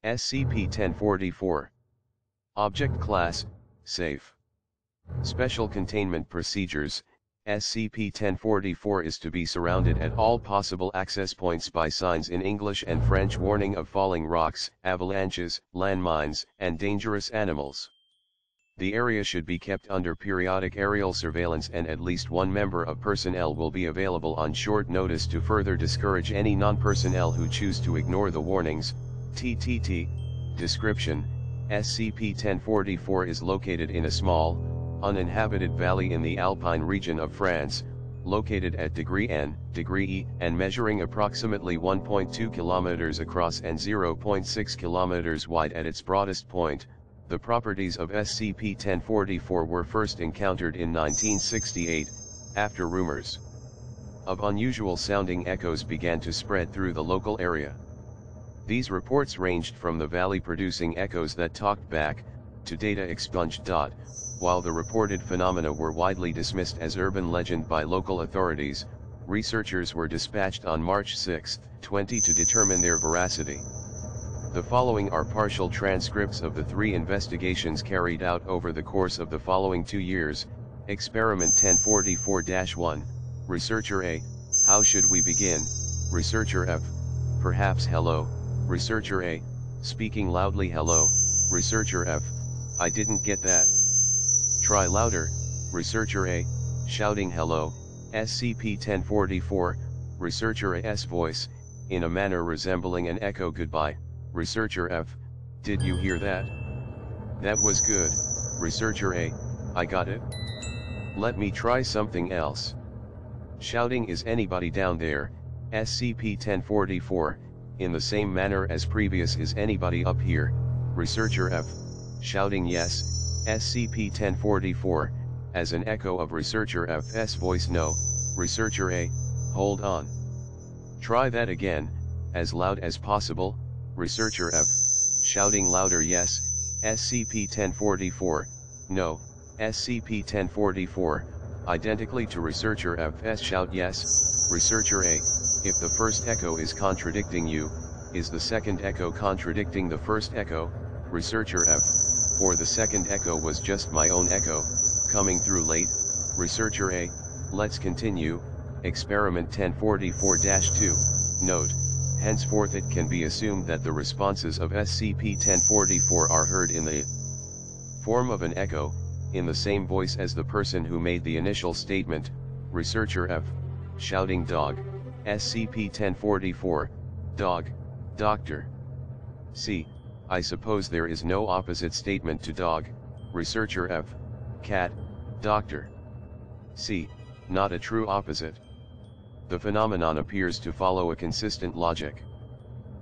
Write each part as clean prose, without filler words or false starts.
SCP-1044. Object Class, Safe. Special Containment Procedures. SCP-1044 is to be surrounded at all possible access points by signs in English and French warning of falling rocks, avalanches, landmines, and dangerous animals. The area should be kept under periodic aerial surveillance, and at least one member of personnel will be available on short notice to further discourage any non-personnel who choose to ignore the warnings. Ttt Description. SCP-1044 is located in a small, uninhabited valley in the Alpine region of France, located at degree N, degree E, and measuring approximately 1.2 kilometers across and 0.6 kilometers wide at its broadest point. The properties of SCP-1044 were first encountered in 1968, after rumors of unusual sounding echoes began to spread through the local area. These reports ranged from the valley producing echoes that talked back, to data expunged. While the reported phenomena were widely dismissed as urban legend by local authorities, researchers were dispatched on March 6, 2020 to determine their veracity. The following are partial transcripts of the 3 investigations carried out over the course of the following 2 years. Experiment 1044-1. Researcher A: How should we begin? Researcher F: Perhaps hello. Researcher A: Speaking loudly hello. Researcher F: I didn't get that. Try louder. Researcher A: Shouting hello. SCP-1044, Researcher A's voice, in a manner resembling an echo. Goodbye. Researcher F: Did you hear that? That was good. Researcher A: I got it. Let me try something else. Shouting: Is anybody down there? SCP-1044, in the same manner as previous: Is anybody up here? Researcher F: Shouting: Yes. SCP-1044, as an echo of Researcher F's voice: No. Researcher A: Hold on. Try that again, as loud as possible. Researcher F: Shouting louder: Yes. SCP-1044, No. SCP-1044, identically to Researcher F's shout: Yes. Researcher A: If the first echo is contradicting you, is the second echo contradicting the first echo? Researcher F: Or the second echo was just my own echo, coming through late? Researcher A: Let's continue. Experiment 1044-2. Note: Henceforth it can be assumed that the responses of SCP-1044 are heard in the form of an echo, in the same voice as the person who made the initial statement. Researcher F: Shouting dog. SCP-1044, Dog, Doctor. C: I suppose there is no opposite statement to dog. Researcher F: Cat, Doctor. C: Not a true opposite. The phenomenon appears to follow a consistent logic.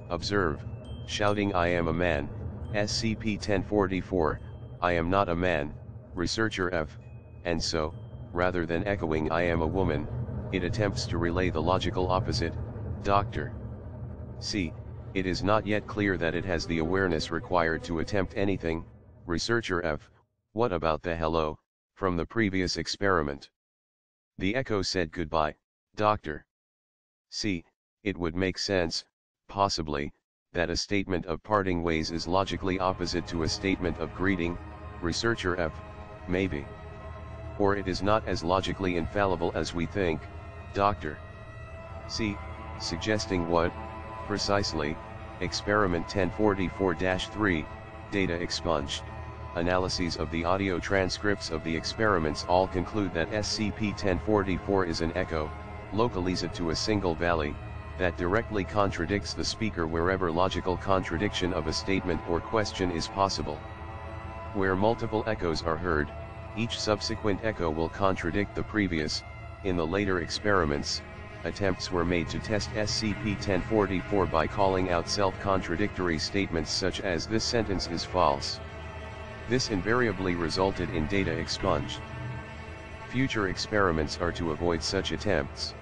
Observe: Shouting: I am a man. SCP-1044, I am not a man. Researcher F: And so, rather than echoing I am a woman, it attempts to relay the logical opposite, Doctor. C: It is not yet clear that it has the awareness required to attempt anything. Researcher F: What about the hello, from the previous experiment? The echo said goodbye, Doctor. C: It would make sense, possibly, that a statement of parting ways is logically opposite to a statement of greeting. Researcher F: Maybe. Or it is not as logically infallible as we think, Doctor. C: Suggesting what, precisely? Experiment 1044-3, Data expunged. Analyses of the audio transcripts of the experiments all conclude that SCP-1044 is an echo, localized to a single valley, that directly contradicts the speaker wherever logical contradiction of a statement or question is possible. Where multiple echoes are heard, each subsequent echo will contradict the previous. In the later experiments, attempts were made to test SCP-1044 by calling out self-contradictory statements such as "This sentence is false." This invariably resulted in data expunged. Future experiments are to avoid such attempts.